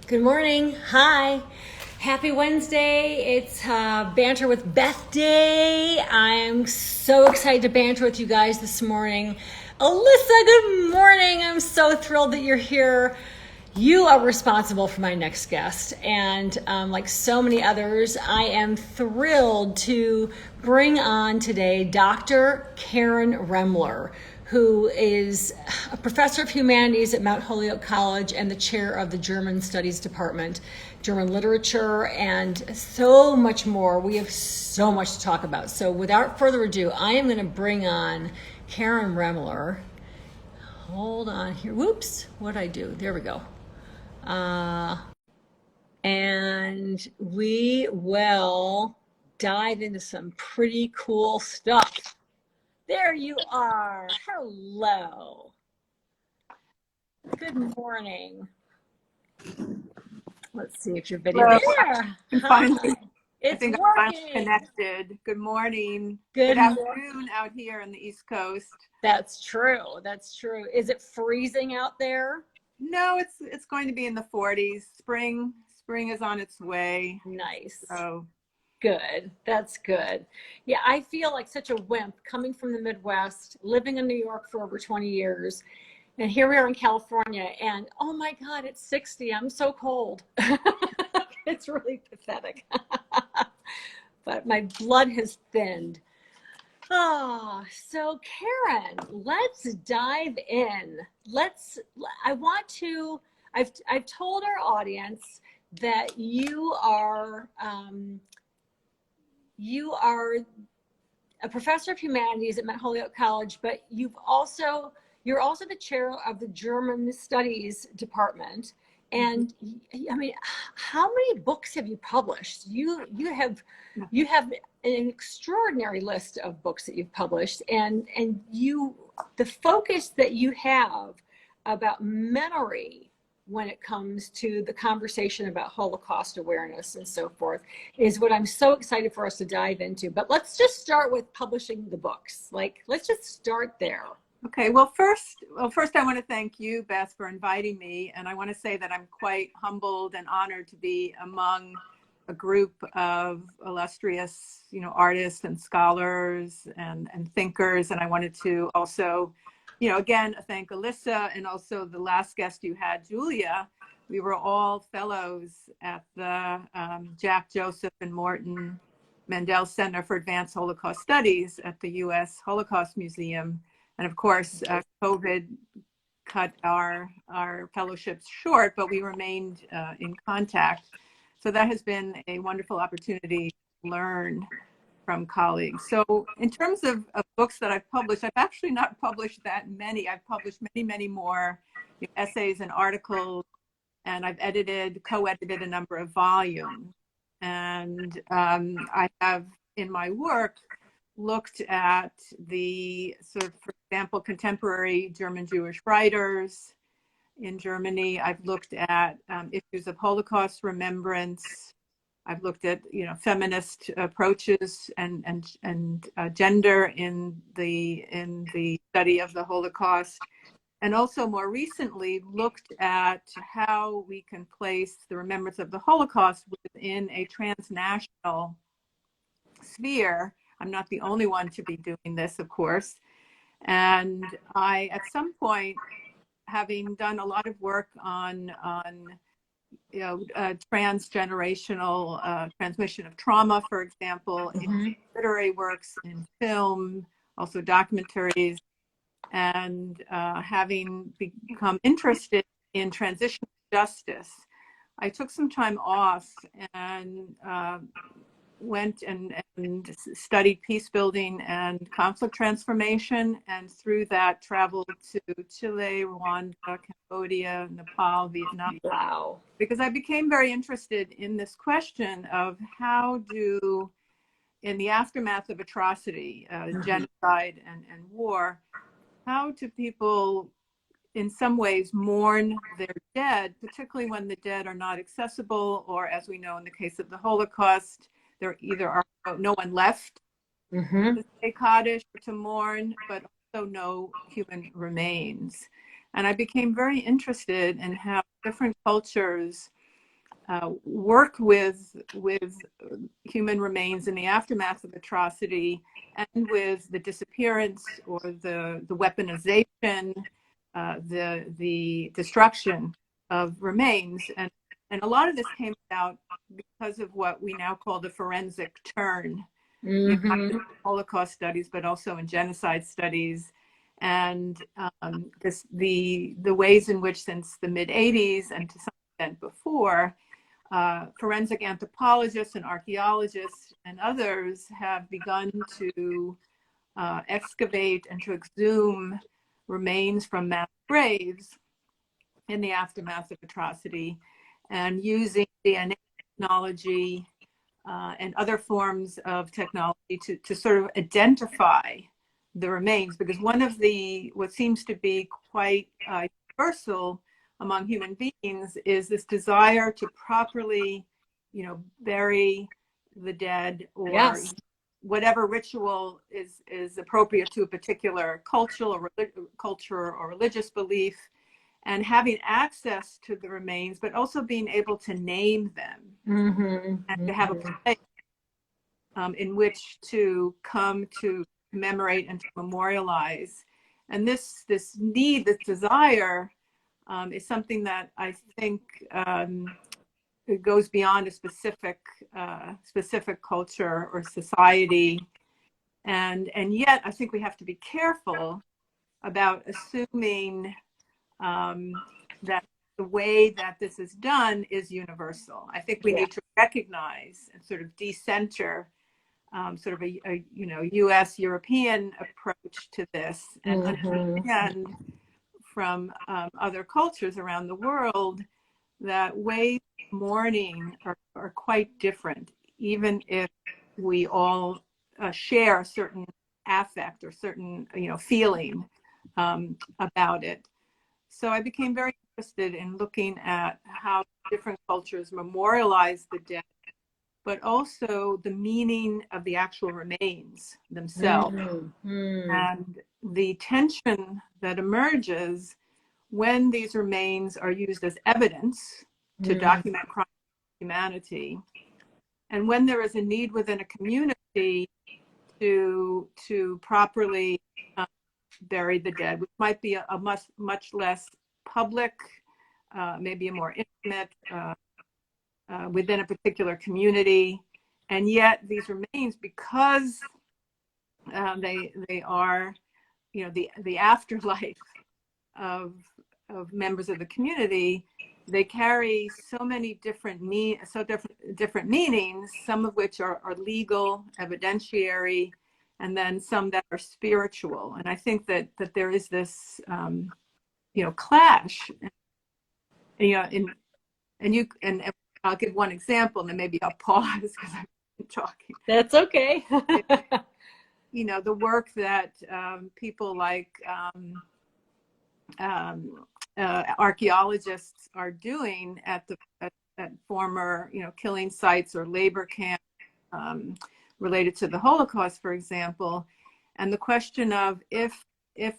Good morning. Hi. Happy Wednesday. It's Banter with Beth Day. I'm so excited to banter with you guys this morning. Alyssa, good morning. I'm so thrilled that you're here. You are responsible for my next guest. And like so many others, I am thrilled to bring on today Dr. Karen Remmler, who is a professor of humanities at Mount Holyoke College and the chair of the German Studies Department, German literature, and so much more. We have so much to talk about. So without further ado, I am going to bring on Karen Remmler. Hold on here. Whoops. What'd I do? There we go. And we will dive into some pretty cool stuff. There you are. Hello. Good morning. Let's see if your video Hello. there. And finally, It's I think I'm finally working. connected. Good morning. Good afternoon out here on the East Coast. That's true. That's true. Is it freezing out there? No, it's going to be in the 40s. Spring is on its way. Nice. So Good. That's good. Yeah, I feel like such a wimp coming from the Midwest, living in New York for over 20 years. And here we are in California, and oh my God, it's 60. I'm so cold. It's really pathetic. But my blood has thinned. Oh, so Karen, let's dive in. I've told our audience that you are a professor of humanities at Mount Holyoke College, but you're also the chair of the German Studies Department. And I mean, how many books have you published? You have an extraordinary list of books that you've published, and the focus that you have about memory when it comes to the conversation about Holocaust awareness and so forth is what I'm so excited for us to dive into. But let's just start with publishing the books. Let's just start there. okay. Well, first I want to thank you, Beth, for inviting me, and I want to say that I'm quite humbled and honored to be among a group of illustrious, artists and scholars and thinkers. And I wanted to also, again, thank Alyssa and also the last guest you had, Julia. We were all fellows at the Jack, Joseph, and Morton Mandel Center for Advanced Holocaust Studies at the U.S. Holocaust Museum. And of course, COVID cut our fellowships short, but we remained in contact. So that has been a wonderful opportunity to learn from colleagues. So in terms of books that I've published, I've actually not published that many. I've published many, many more essays and articles, and I've co-edited a number of volumes. And I have, in my work, looked at the sort of, for example, contemporary German Jewish writers in Germany. I've looked at issues of Holocaust remembrance. I've looked at feminist approaches and gender in the study of the Holocaust, and also more recently looked at how we can place the remembrance of the Holocaust within a transnational sphere. I'm not the only one to be doing this, of course, and I, at some point, having done a lot of work on transgenerational transmission of trauma, for example, in literary works, in film, also documentaries, and having become interested in transitional justice, I took some time off and went and studied peace building and conflict transformation, and through that traveled to Chile, Rwanda, Cambodia, Nepal, Vietnam. Wow. Because I became very interested in this question of how do, in the aftermath of atrocity, genocide and war, how do people in some ways mourn their dead, particularly when the dead are not accessible, or as we know in the case of the Holocaust, there either are no one left to say Kaddish or to mourn, but also no human remains. And I became very interested in how different cultures work with human remains in the aftermath of atrocity, and with the disappearance or the weaponization, the destruction of remains. And a lot of this came about because of what we now call the forensic turn, not just in Holocaust studies, but also in genocide studies. And the ways in which, since the mid-'80s and to some extent before, forensic anthropologists and archaeologists and others have begun to excavate and to exhume remains from mass graves in the aftermath of atrocity, and using DNA technology and other forms of technology to sort of identify the remains. Because one of what seems to be quite universal among human beings is this desire to properly, bury the dead, or Yes. whatever ritual is appropriate to a particular cultural or religious belief, and having access to the remains, but also being able to name them and to have a place in which to come to commemorate and to memorialize. And this need, this desire, is something that I think it goes beyond a specific culture or society, and yet I think we have to be careful about assuming that the way that this is done is universal. I think we need to recognize and sort of decenter sort of a U.S. European approach to this, and understand from other cultures around the world that ways of mourning are quite different, even if we all share a certain affect or certain feeling about it. So I became very interested in looking at how different cultures memorialize the dead, but also the meaning of the actual remains themselves, and the tension that emerges when these remains are used as evidence to document crimes against humanity, and when there is a need within a community to properly bury the dead, which might be a much less public, maybe a more intimate, within a particular community. And yet these remains, because they are the afterlife of members of the community, they carry so many different meanings, some of which are legal, evidentiary, and then some that are spiritual. And I think that there is this clash, and I'll give one example, and then maybe I'll pause because I've been talking. That's okay. The work that people like archaeologists are doing at former killing sites or labor camps related to the Holocaust, for example, and the question of if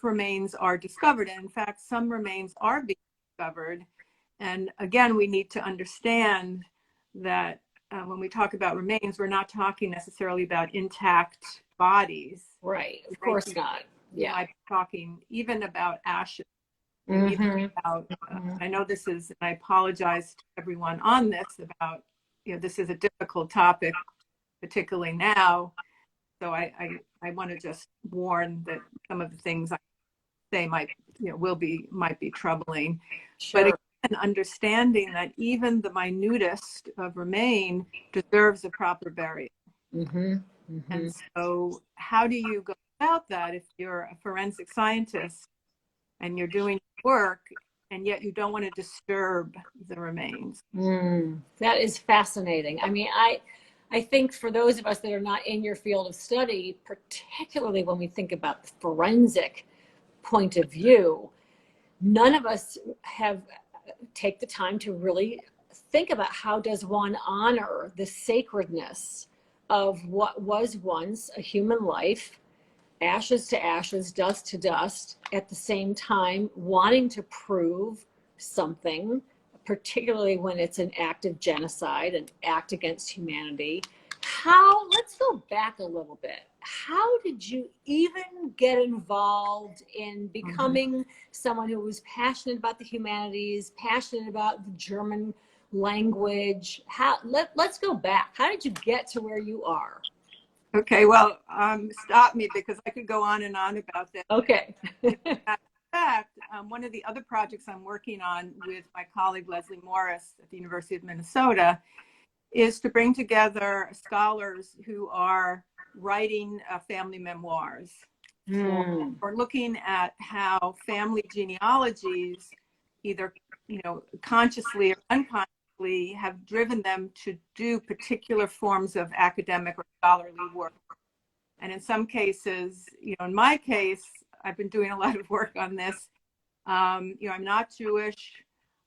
remains are discovered, and in fact some remains are being discovered. And again, we need to understand that when we talk about remains, we're not talking necessarily about intact bodies. Right, of course not. Yeah, I'm talking even about ashes. Even about, I know this is, and I apologize to everyone on this about, this is a difficult topic, particularly now. So I want to just warn that some of the things I say might be troubling. sure. But again, understanding that even the minutest of remain deserves a proper burial. And so how do you go about that if you're a forensic scientist and you're doing work, and yet you don't want to disturb the remains? That is fascinating. I mean, I think for those of us that are not in your field of study, particularly when we think about the forensic point of view, none of us take the time to really think about how does one honor the sacredness of what was once a human life, ashes to ashes, dust to dust, at the same time wanting to prove something, particularly when it's an act of genocide, an act against humanity. Let's go back a little bit. How did you even get involved in becoming someone who was passionate about the humanities, passionate about the German language? Let's go back. How did you get to where you are? Okay, well, stop me because I could go on and on about this. Okay. In fact, one of the other projects I'm working on with my colleague Leslie Morris at the University of Minnesota is to bring together scholars who are writing family memoirs or looking at how family genealogies, either consciously or unconsciously, have driven them to do particular forms of academic or scholarly work. And in some cases, in my case, I've been doing a lot of work on this. I'm not Jewish.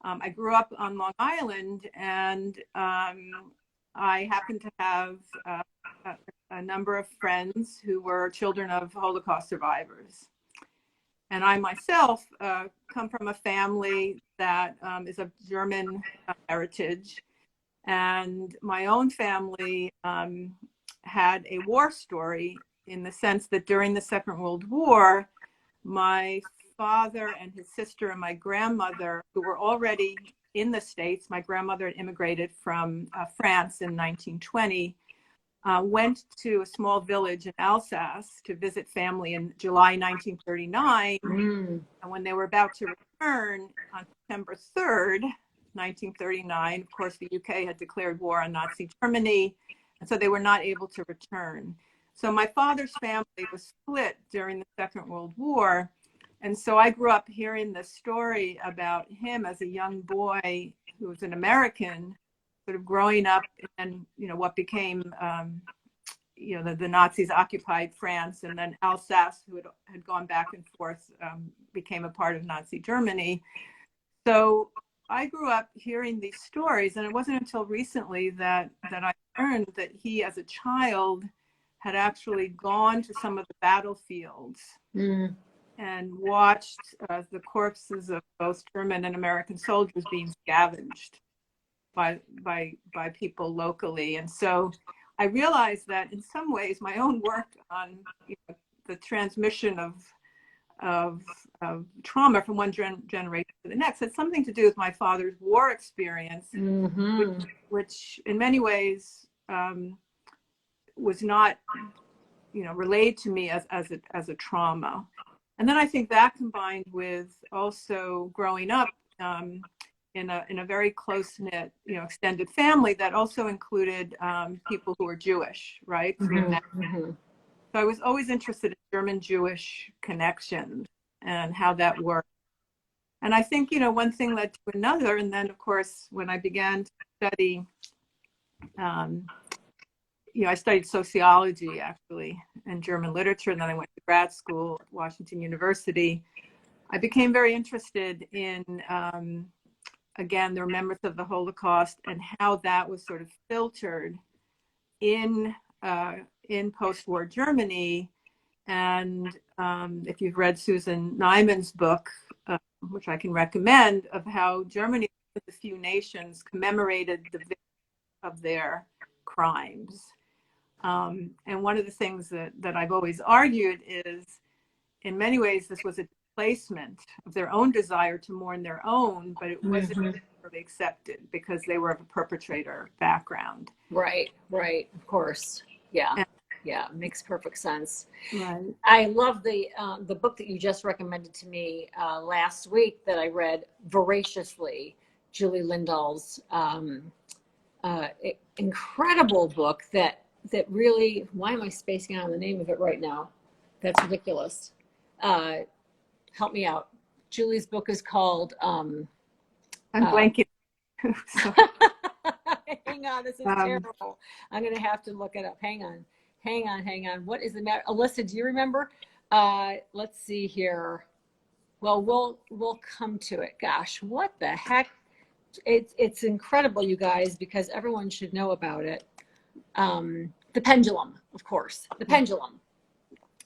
I grew up on Long Island, and I happen to have a number of friends who were children of Holocaust survivors. And I myself come from a family that is of German heritage. And my own family had a war story in the sense that during the Second World War, my father and his sister and my grandmother, who were already in the States, my grandmother had immigrated from France in 1920, went to a small village in Alsace to visit family in July 1939. And when they were about to return on September 3rd, 1939, of course, the UK had declared war on Nazi Germany, and so they were not able to return. So my father's family was split during the Second World War. And so I grew up hearing the story about him as a young boy who was an American, sort of growing up in, what became, the Nazis occupied France, and then Alsace, who had gone back and forth, became a part of Nazi Germany. So I grew up hearing these stories, and it wasn't until recently that I learned that he, as a child, had actually gone to some of the battlefields and watched the corpses of both German and American soldiers being scavenged by people locally. And so I realized that in some ways my own work on the transmission of trauma from one generation to the next had something to do with my father's war experience, which in many ways was not relayed to me as a trauma. And then I think that combined with also growing up in a very close-knit, extended family that also included people who were Jewish, right? So I was always interested in German-Jewish connections and how that worked. And I think, one thing led to another. And then, of course, when I began to study, I studied sociology, actually, and German literature, and then I went to grad school at Washington University. I became very interested in, again, the remembrance of the Holocaust and how that was sort of filtered in post-war Germany. And if you've read Susan Neiman's book, which I can recommend, of how Germany, one of the few nations, commemorated the victims of their crimes. And one of the things that I've always argued is, in many ways, this was a displacement of their own desire to mourn their own, but it wasn't really accepted because they were of a perpetrator background. Right, of course. Yeah, makes perfect sense. Right. I love the book that you just recommended to me last week that I read voraciously, Julie Lindahl's incredible book that really, why am I spacing out on the name of it right now? That's ridiculous. Help me out. Julie's book is called I'm blanking. Hang on, this is terrible. I'm gonna have to look it up. Hang on. What is the matter? Alyssa, do you remember? Let's see here. Well, we'll come to it. Gosh, what the heck? It's incredible, you guys, because everyone should know about it. The pendulum, of course, the pendulum,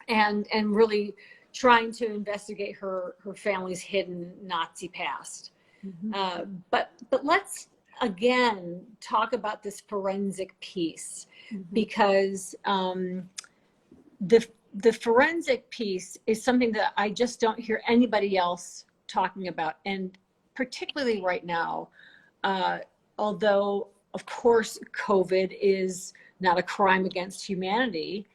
and really trying to investigate her family's hidden Nazi past. Mhm. But let's again talk about this forensic piece, Mhm. because the forensic piece is something that I just don't hear anybody else talking about, and particularly right now, uh, although of course COVID is not a crime against humanity,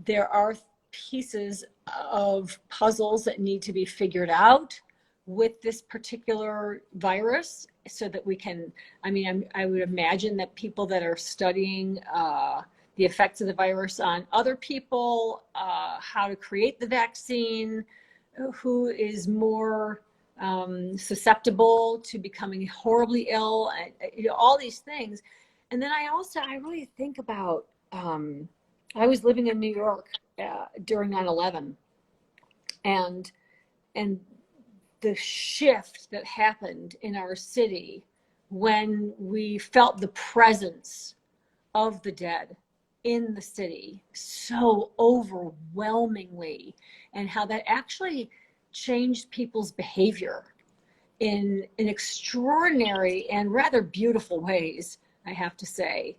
there are pieces of puzzles that need to be figured out with this particular virus so that we can, I mean, I would imagine that people that are studying the effects of the virus on other people, how to create the vaccine, who is more susceptible to becoming horribly ill, and, you know, all these things. And then I really think about, I was living in New York during 9/11, and and the shift that happened in our city when we felt the presence of the dead in the city so overwhelmingly, and how that actually changed people's behavior in extraordinary and rather beautiful ways, I have to say.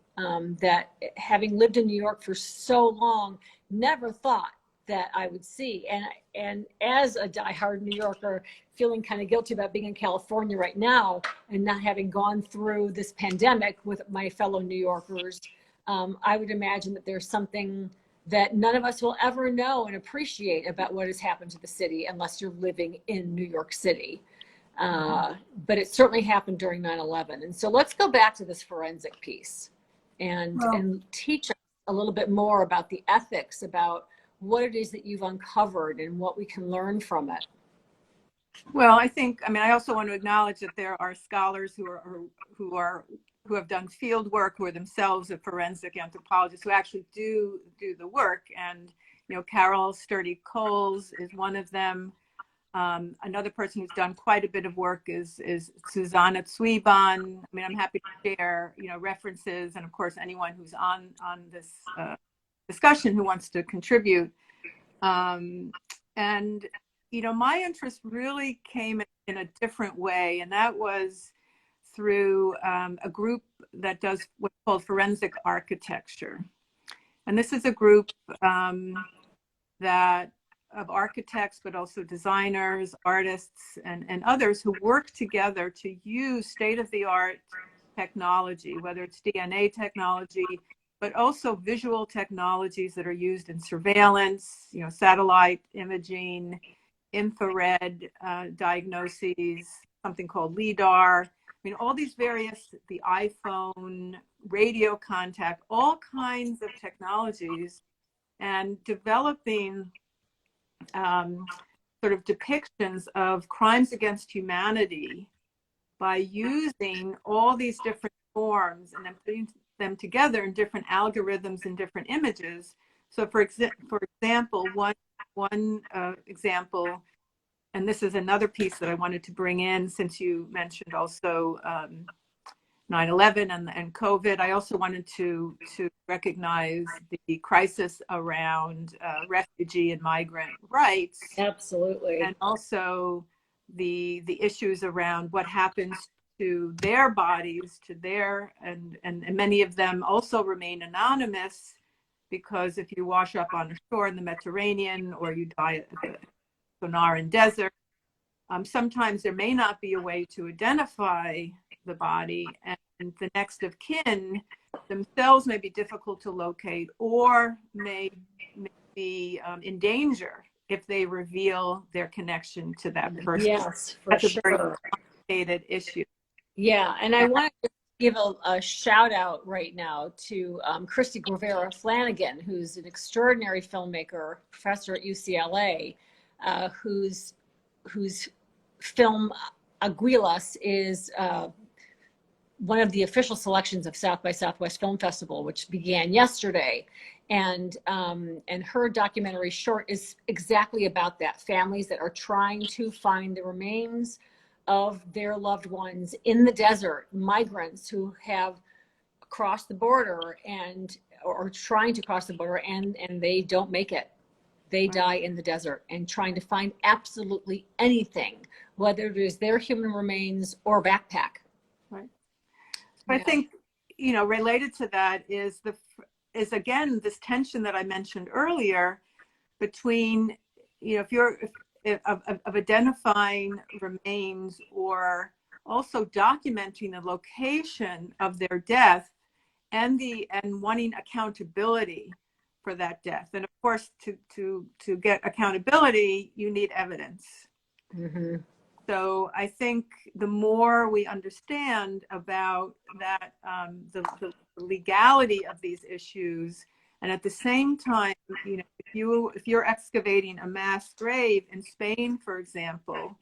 That having lived in New York for so long, never thought that I would see. And as a diehard New Yorker, feeling kind of guilty about being in California right now and not having gone through this pandemic with my fellow New Yorkers, I would imagine that there's something that none of us will ever know and appreciate about what has happened to the city unless you're living in New York City. But it certainly happened during 9/11. And so let's go back to this forensic piece Well, and teach us a little bit more about the ethics, about what it is that you've uncovered and what we can learn from it. well, I think, I mean, I also want to acknowledge that there are scholars who are who have done field work, who are themselves a forensic anthropologist, who actually do the work. And, you know, Carol Sturdy Coles is one of them. Another person who's done quite a bit of work is Susanna Zwiebahn. I mean, I'm happy to share, you know, references, and of course, anyone who's on this discussion who wants to contribute. And you know, my interest really came in a different way, and that was through a group that does what's called forensic architecture. And this is a group that of architects, but also designers, artists, and others who work together to use state-of-the-art technology, whether it's DNA technology, but also visual technologies that are used in surveillance, you know, satellite imaging, infrared diagnoses, something called LIDAR. I mean, all these various, the iPhone, radio contact, all kinds of technologies, and developing sort of depictions of crimes against humanity by using all these different forms and then putting them together in different algorithms and different images. So for example, one example, and this is another piece that I wanted to bring in since you mentioned also 9/11 and COVID. I also wanted to recognize the crisis around refugee and migrant rights, Absolutely. and also the issues around what happens to their bodies, to their, and many of them also remain anonymous, because if you wash up on a shore in the Mediterranean or you die at the Sonoran Desert, sometimes there may not be a way to identify the body, and the next of kin themselves may be difficult to locate, or may be in danger if they reveal their connection to that person. Yes, for That's a very sure. complicated issue. Yeah, and I want to give a shout out right now to Christy Guevara Flanagan, who's an extraordinary filmmaker, professor at UCLA, whose film Aguilas is one of the official selections of South by Southwest Film Festival, which began yesterday. And her documentary short is exactly about that. Families that are trying to find the remains of their loved ones in the desert, migrants who have crossed the border and or trying to cross the border, and they don't make it. They die in the desert, and trying to find absolutely anything whether it is their human remains or backpack. Right. So Yeah. I think, related to that is again this tension that I mentioned earlier between, if you're of identifying remains or also documenting the location of their death and wanting accountability for that death. And of course, to get accountability, you need evidence. Mm-hmm. So I think the more we understand about that, the legality of these issues, and at the same time, if you're excavating a mass grave in Spain, for example,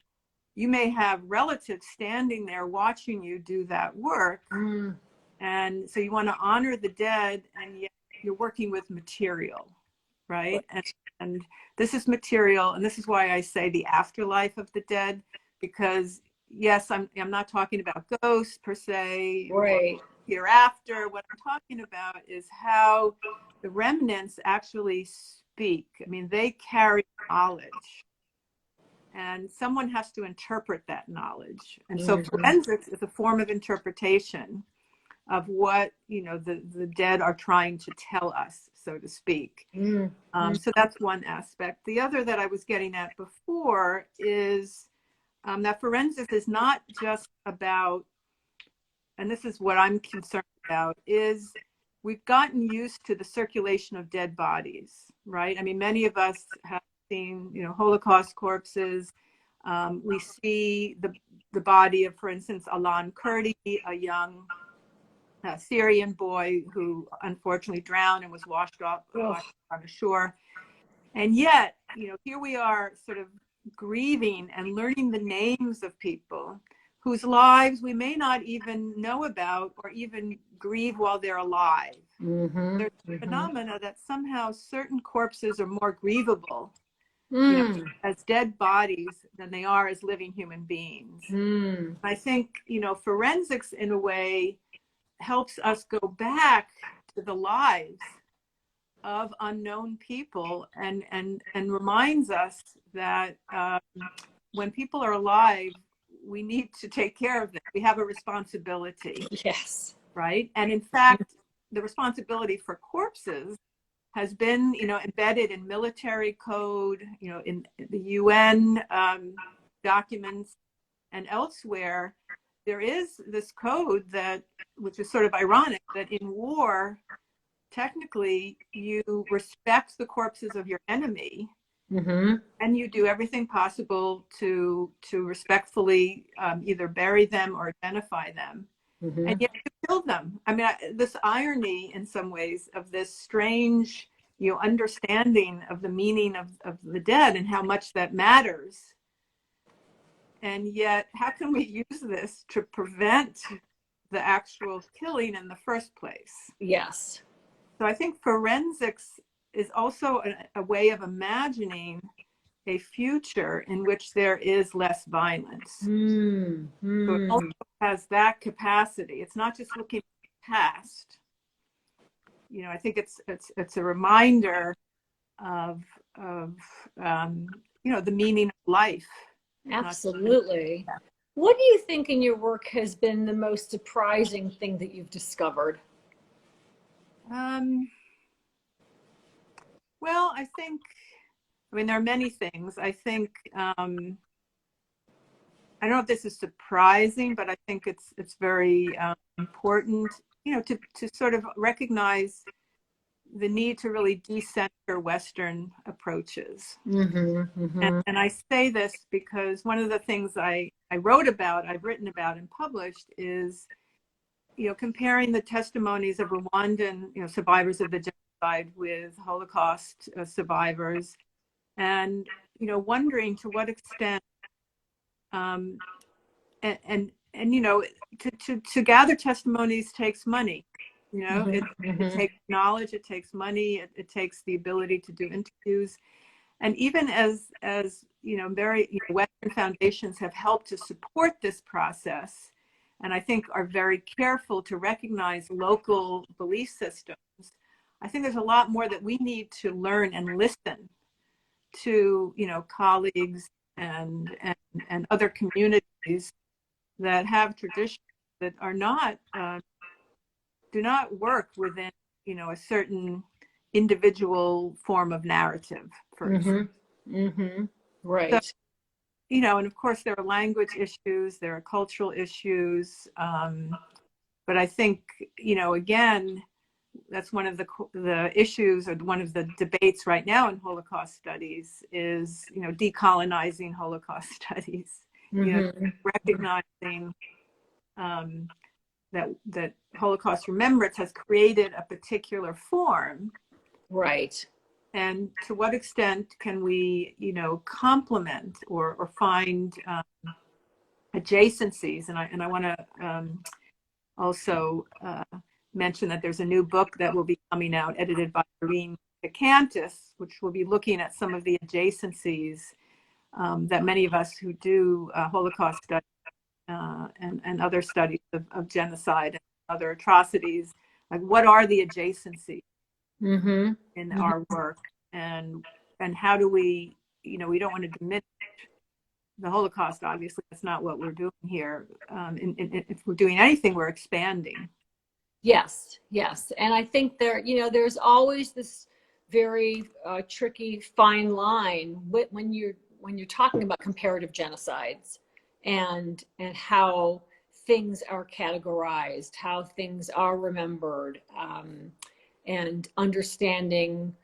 you may have relatives standing there watching you do that work. Mm. And so you want to honor the dead, and yet you're working with material, right? And this is material, and this is why I say the afterlife of the dead, because yes, I'm not talking about ghosts per se, Right. or hereafter. What I'm talking about is how the remnants actually speak. I mean, they carry knowledge, and someone has to interpret that knowledge. And so forensics is a form of interpretation of what the dead are trying to tell us, so to speak. So that's one aspect. The other that I was getting at before is that forensics is not just about, and this is what I'm concerned about, is we've gotten used to the circulation of dead bodies, right? I mean, many of us have seen, Holocaust corpses. We see the body of, for instance, Alan Kurdi, a young Syrian boy who unfortunately drowned and was washed on the shore. And yet, here we are sort of grieving and learning the names of people whose lives we may not even know about or even grieve while they're alive. There's a phenomena that somehow certain corpses are more grievable as dead bodies than they are as living human beings. I think, forensics in a way helps us go back to the lives of unknown people and reminds us that when people are alive, we need to take care of them. We have a responsibility. Yes. Right. And in fact, the responsibility for corpses has been, embedded in military code, in the UN documents and elsewhere. There is this code which is sort of ironic, that in war, technically you respect the corpses of your enemy, and you do everything possible to respectfully either bury them or identify them, and yet you kill them. I mean, this irony in some ways of this strange, understanding of the meaning of the dead and how much that matters. And yet, how can we use this to prevent the actual killing in the first place? Yes. So I think forensics is also a way of imagining a future in which there is less violence. So it also has that capacity. It's not just looking at the past. I think it's a reminder of the meaning of life. Absolutely. What do you think in your work has been the most surprising thing that you've discovered? Well, I mean, there are many things. I think, I don't know if this is surprising, but I think it's very important, to sort of recognize the need to really decenter Western approaches. And I say this because one of the things I've written about and published is, comparing the testimonies of Rwandan, survivors of the genocide with Holocaust survivors, and, wondering to what extent, to gather testimonies takes money. It takes knowledge, it takes money, it takes the ability to do interviews. And even as very Western foundations have helped to support this process, and I think are very careful to recognize local belief systems, I think there's a lot more that we need to learn and listen to, colleagues and and other communities that have traditions that are not do not work within, a certain individual form of narrative, for example. So, Right. and of course there are language issues, there are cultural issues, but I think, again, that's one of the issues, or one of the debates right now in Holocaust studies is, decolonizing Holocaust studies, recognizing that Holocaust remembrance has created a particular form. Right. And to what extent can we, complement or find adjacencies? And I want to also mention that there's a new book that will be coming out, edited by Irene Cantis, which will be looking at some of the adjacencies that many of us who do Holocaust studies and other studies of genocide and other atrocities, like what are the adjacencies in our work, and how do we, we don't want to diminish the Holocaust. Obviously, that's not what we're doing here. If we're doing anything, we're expanding. Yes, yes. And I think there's always this very tricky fine line when you're talking about comparative genocides and how things are categorized, how things are remembered, and understanding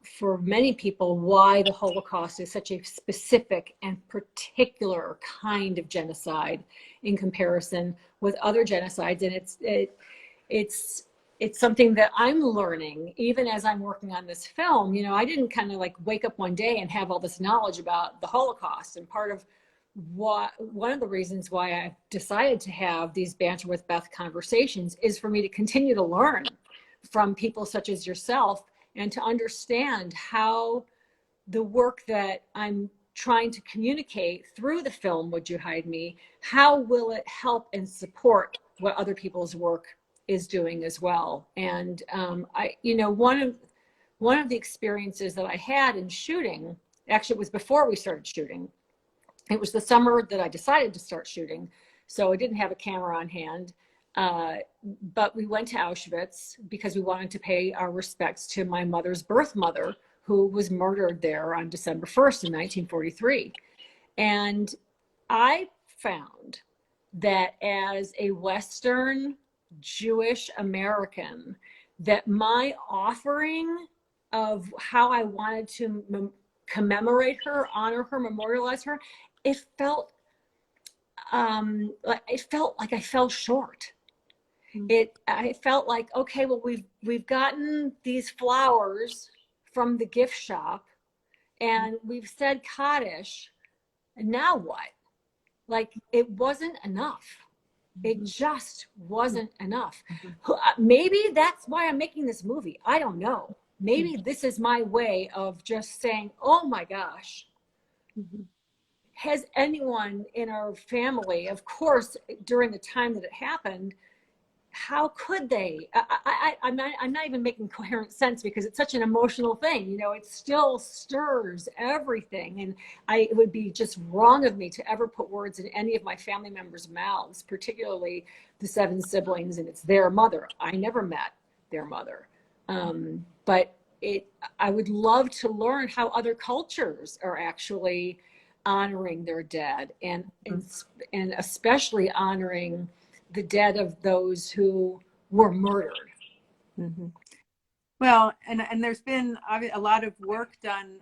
for many people why the Holocaust is such a specific and particular kind of genocide in comparison with other genocides. And it's something that I'm learning even as I'm working on this film. I didn't kind of like wake up one day and have all this knowledge about the Holocaust. And part of one of the reasons why I've decided to have these Banter with Beth conversations is for me to continue to learn from people such as yourself, and to understand how the work that I'm trying to communicate through the film, Would You Hide Me, how will it help and support what other people's work is doing as well. And one of the experiences that I had in shooting, actually it was before we started shooting. It was the summer that I decided to start shooting, so I didn't have a camera on hand. But we went to Auschwitz because we wanted to pay our respects to my mother's birth mother, who was murdered there on December 1st in 1943. And I found that as a Western Jewish American, that my offering of how I wanted to commemorate her, honor her, memorialize her, it felt like I fell short. I felt like, okay, well, we've gotten these flowers from the gift shop, and we've said Kaddish, and now what? Like, it wasn't enough. It just wasn't enough. Maybe that's why I'm making this movie. I don't know. Maybe this is my way of just saying, oh my gosh, has anyone in our family, of course, during the time that it happened, how could they? I'm not even making coherent sense, because it's such an emotional thing. It still stirs everything. And it would be just wrong of me to ever put words in any of my family members' mouths, particularly the 7 siblings, and it's their mother. I never met their mother. But I would love to learn how other cultures are actually honoring their dead, and especially honoring the dead of those who were murdered. Well, and there's been a lot of work done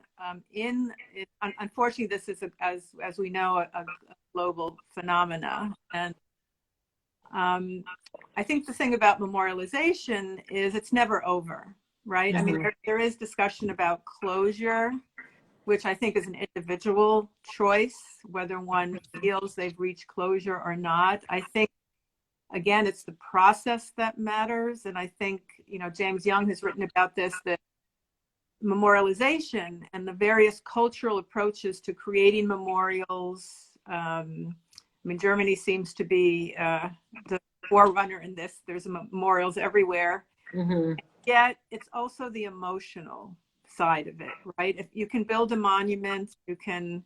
unfortunately, this is, as we know, a global phenomena. And I think the thing about memorialization is it's never over, right? I mean, there is discussion about closure, which I think is an individual choice, whether one feels they've reached closure or not. I think, again, it's the process that matters. And I think, James Young has written about this, that memorialization and the various cultural approaches to creating memorials. I mean, Germany seems to be the forerunner in this. There's memorials everywhere. Yet it's also the emotional side of it, right? If you can build a monument, you can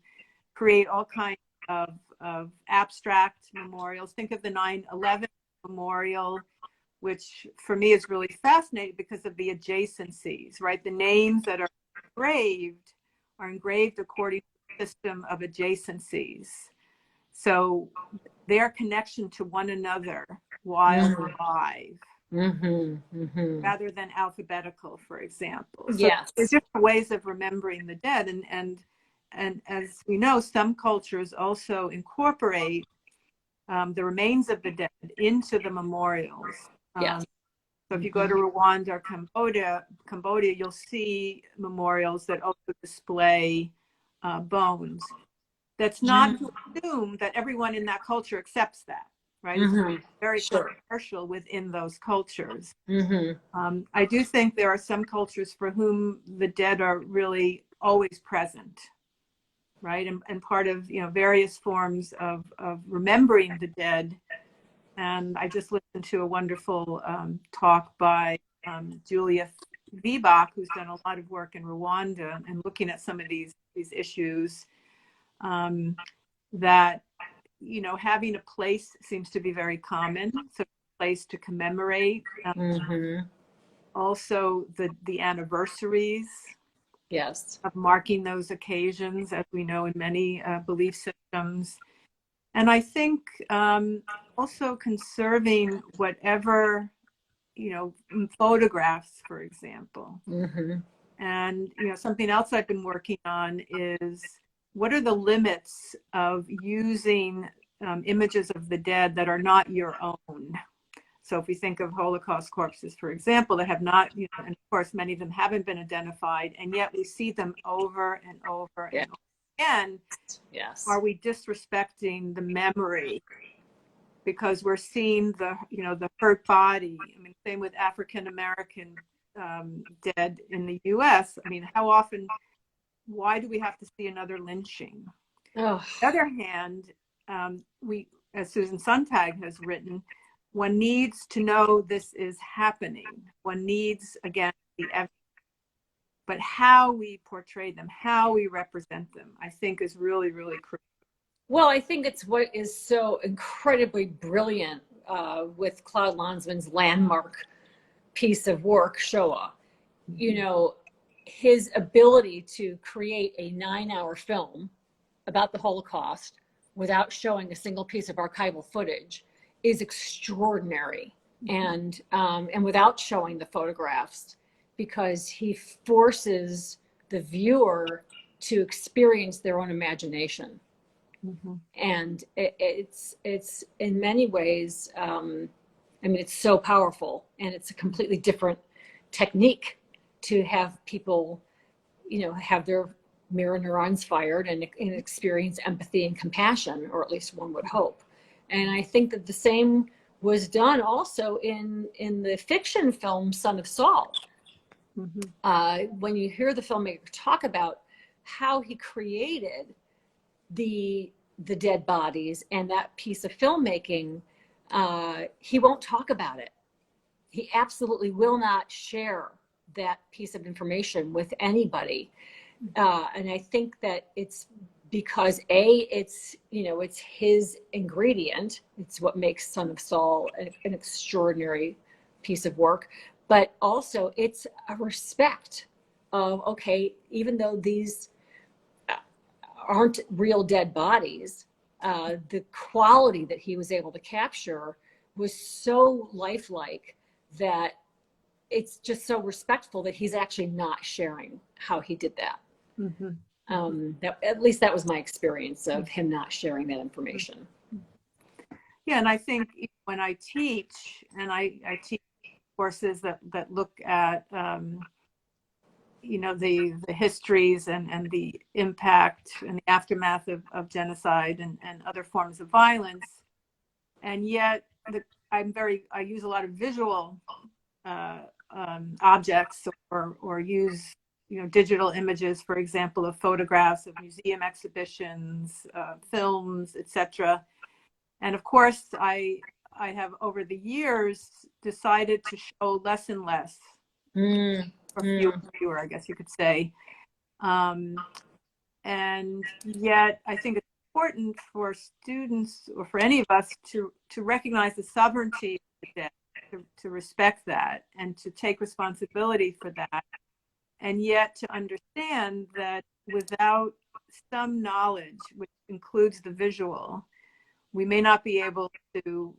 create all kinds of abstract memorials. Think of the 9/11 memorial, which for me is really fascinating because of the adjacencies, right? The names that are engraved according to the system of adjacencies. So their connection to one another while alive, rather than alphabetical, for example. So Yes. there's different ways of remembering the dead, and as we know, some cultures also incorporate the remains of the dead into the memorials. Yes. So if you go to Rwanda or Cambodia, you'll see memorials that also display bones. That's not to assume that everyone in that culture accepts that, right? It's very controversial within those cultures. I do think there are some cultures for whom the dead are really always present, right? And part of, various forms of remembering the dead. And I just listened to a wonderful talk by Julia Vibach, who's done a lot of work in Rwanda and looking at some of these issues, that, having a place seems to be very common. So a place to commemorate. Also the anniversaries. Yes. Of marking those occasions, as we know in many belief systems. And I think also conserving whatever, photographs, for example. And, something else I've been working on is what are the limits of using images of the dead that are not your own? So if we think of Holocaust corpses, for example, that have not, and of course, many of them haven't been identified, and yet we see them over and over and over again. Yes. Are we disrespecting the memory because we're seeing the hurt body? I mean, same with African American dead in the U.S. I mean, how often? Why do we have to see another lynching? On the other hand, we, as Susan Sontag has written, one needs to know this is happening. One needs, again, the evidence. But how we portray them, how we represent them, I think is really, really critical. Well, I think it's what is so incredibly brilliant with Claude Lanzmann's landmark piece of work, Shoah. His ability to create a 9-hour film about the Holocaust without showing a single piece of archival footage is extraordinary, and without showing the photographs, because he forces the viewer to experience their own imagination. And it's in many ways, it's so powerful, and it's a completely different technique to have people, have their mirror neurons fired and experience empathy and compassion, or at least one would hope. And I think that the same was done also in the fiction film Son of Saul. When you hear the filmmaker talk about how he created the dead bodies and that piece of filmmaking, he won't talk about it. He absolutely will not share that piece of information with anybody. And I think that it's because it's his ingredient. It's what makes Son of Saul an extraordinary piece of work, but also it's a respect of, okay, even though these aren't real dead bodies, the quality that he was able to capture was so lifelike that it's just so respectful that he's actually not sharing how he did that. At least that was my experience of him not sharing that information. Yeah, and I think when I teach, and I teach courses that look at the histories and the impact and the aftermath of genocide and other forms of violence, and yet I use a lot of visual objects, or use digital images, for example, of photographs of museum exhibitions, films, etc. And of course, I have over the years decided to show less and less, or fewer and fewer, I guess you could say. And yet, I think it's important for students or for any of us to recognize the sovereignty of the dead, to respect that and to take responsibility for that, and yet to understand that without some knowledge, which includes the visual, we may not be able to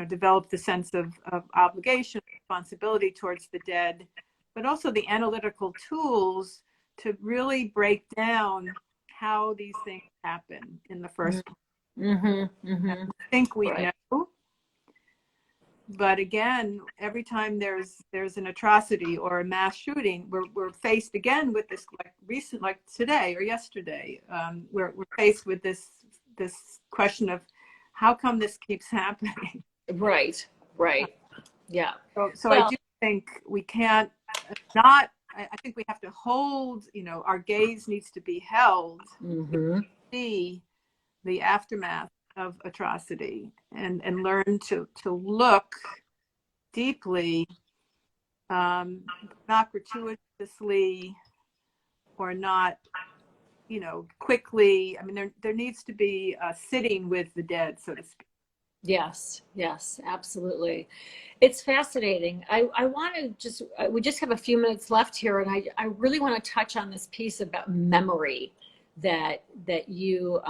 develop the sense of obligation, responsibility towards the dead, but also the analytical tools to really break down how these things happen in the first place. Mm-hmm, mm-hmm. I think we Right. know, but again, every time there's an atrocity or a mass shooting, we're faced again with this, like today or yesterday, we're faced with this question of how come this keeps happening. Right. Yeah. So I Well, do think we can't not. I think we have to hold. Our gaze needs to be held. mm-hmm. To see the aftermath of atrocity and learn to look deeply, not gratuitously or not, quickly. I mean, there needs to be a sitting with the dead, so to speak. Yes, absolutely. It's fascinating. I want to we just have a few minutes left here, and I really want to touch on this piece about memory that you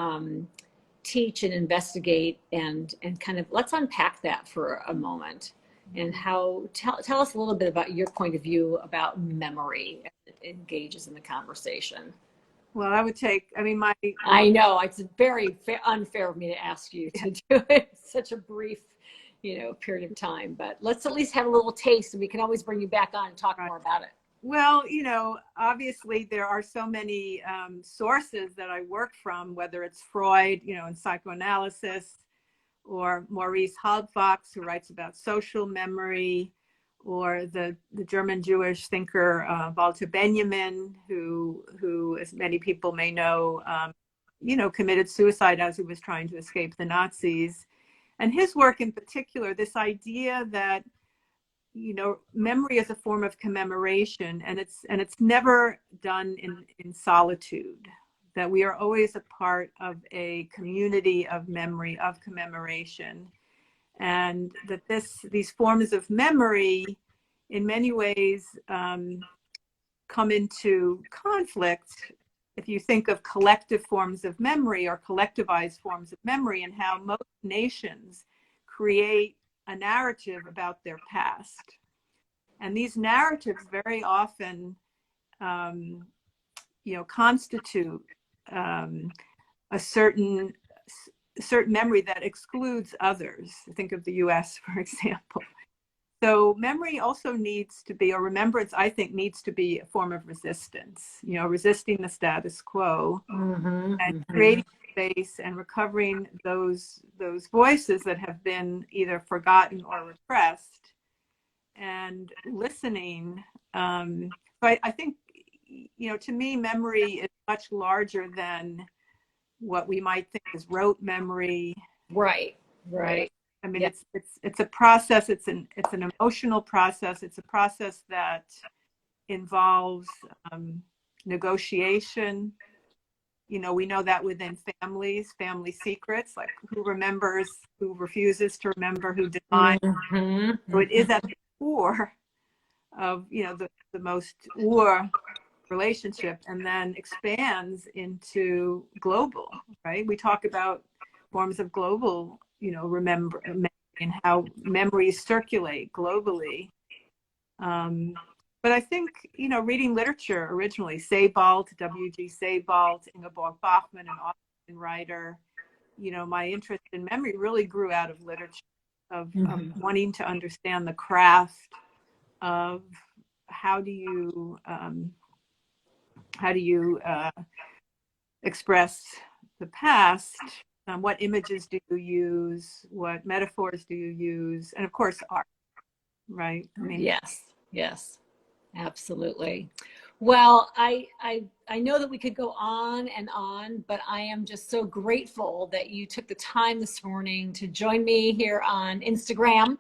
teach and investigate, and kind of let's unpack that for a moment, and how tell us a little bit about your point of view about memory as it engages in the conversation. Well, I would take, I mean, I know it's very unfair of me to ask you to do it such a brief, period of time, but let's at least have a little taste, and we can always bring you back on and talk more about it. Well, obviously there are so many sources that I work from, whether it's Freud, in psychoanalysis, or Maurice Halbwachs, who writes about social memory, or the German Jewish thinker Walter Benjamin, who, as many people may know, committed suicide as he was trying to escape the Nazis. And his work in particular, this idea that memory is a form of commemoration, and it's never done in solitude. That we are always a part of a community of memory, of commemoration, and that these forms of memory, in many ways, come into conflict if you think of collective forms of memory or collectivized forms of memory, and how most nations create a narrative about their past. And these narratives very often, constitute a certain memory that excludes others. Think of the US, for example. So memory also needs to be, or remembrance, I think, needs to be a form of resistance, resisting the status quo, mm-hmm, and creating space and recovering those voices that have been either forgotten or repressed, and listening. So I think, to me, memory is much larger than what we might think is rote memory. Right. I mean, Yeah. it's a process. It's an emotional process. It's a process that involves negotiation. We know that within families, family secrets, like who remembers, who refuses to remember, who denies. Mm-hmm. So it is at the core of the most relationship, and then expands into global, right? We talk about forms of global, remember, and how memories circulate globally. But I think, reading literature originally, Sebald, W.G. Sebald, Ingeborg Bachmann, an Austrian writer, my interest in memory really grew out of literature, of wanting to understand the craft of how do you express the past, what images do you use, what metaphors do you use, and of course art, right? I mean, Yes, absolutely. Well, I know that we could go on and on, but I am just so grateful that you took the time this morning to join me here on Instagram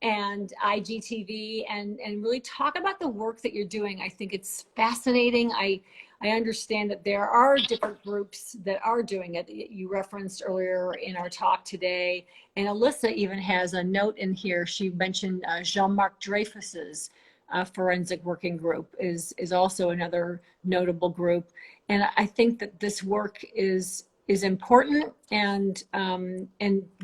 and IGTV, and really talk about the work that you're doing. I think it's fascinating. I understand that there are different groups that are doing it. You referenced earlier in our talk today, and Alyssa even has a note in here. She mentioned Jean-Marc Dreyfus's forensic working group is also another notable group. And I think that this work is important and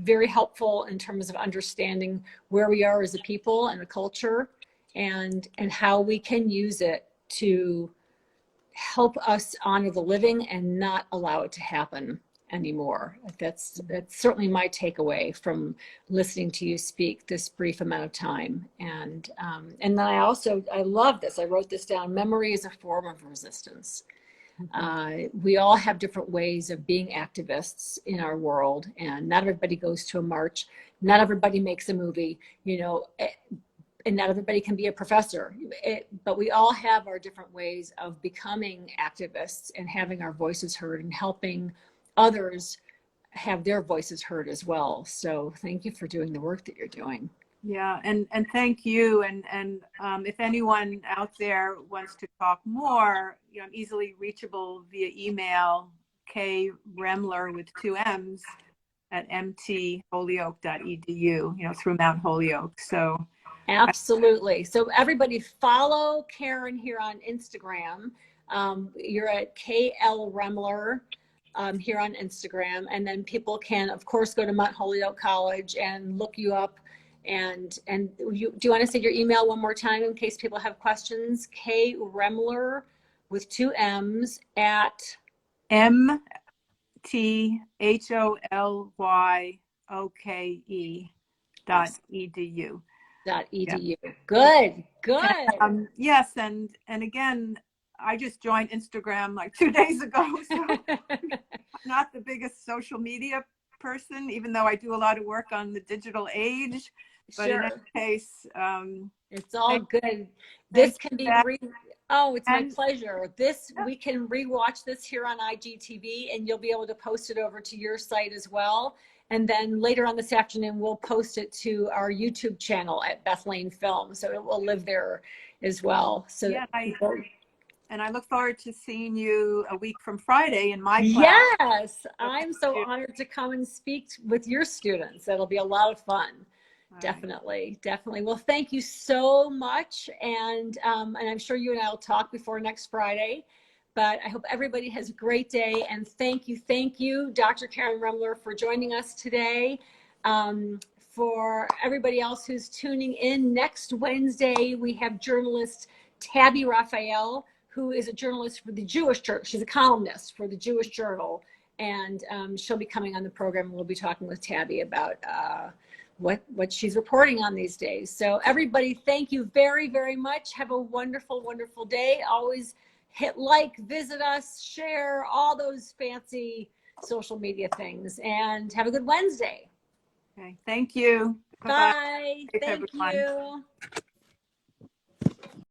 very helpful in terms of understanding where we are as a people and a culture, and how we can use it to help us honor the living and not allow it to happen anymore. That's certainly my takeaway from listening to you speak this brief amount of time. And then I love this. I wrote this down. Memory is a form of resistance. We all have different ways of being activists in our world, and not everybody goes to a march. Not everybody makes a movie, and not everybody can be a professor, but we all have our different ways of becoming activists and having our voices heard and helping others have their voices heard as well. So thank you for doing the work that you're doing. Yeah, and thank you. And if anyone out there wants to talk more, I'm easily reachable via email, kremmler with 2 M's at mtholyoke.edu, through Mount Holyoke. So absolutely. So everybody follow Karen here on Instagram. You're at KL Remmler here on Instagram, and then people can, of course, go to Mount Holyoke College and look you up. And do you want to say your email one more time in case people have questions? K Remmler with 2 M's at mtholyoke.edu. .edu. Good. Yes, and again, I just joined Instagram like 2 days ago, so I'm not the biggest social media person, even though I do a lot of work on the digital age. But sure. in any case, it's all good. This can be it's my pleasure. We can rewatch this here on IGTV, and you'll be able to post it over to your site as well. And then later on this afternoon, we'll post it to our YouTube channel at Beth Lane Film, so it will live there as well. So yeah, and I look forward to seeing you a week from Friday in my class. Yes, I'm so honored to come and speak with your students. That'll be a lot of fun. Definitely. Well, thank you so much. And I'm sure you and I will talk before next Friday, but I hope everybody has a great day. And thank you, Dr. Karen Remmler, for joining us today. For everybody else who's tuning in, next Wednesday, we have journalist Tabby Raphael, who is a journalist for the Jewish Church. She's a columnist for the Jewish Journal. And she'll be coming on the program. We'll be talking with Tabby about what she's reporting on these days. So everybody, thank you very, very much. Have a wonderful, wonderful day. Always hit like, visit us, share, all those fancy social media things, and have a good Wednesday. Okay, thank you. Bye. Thank you.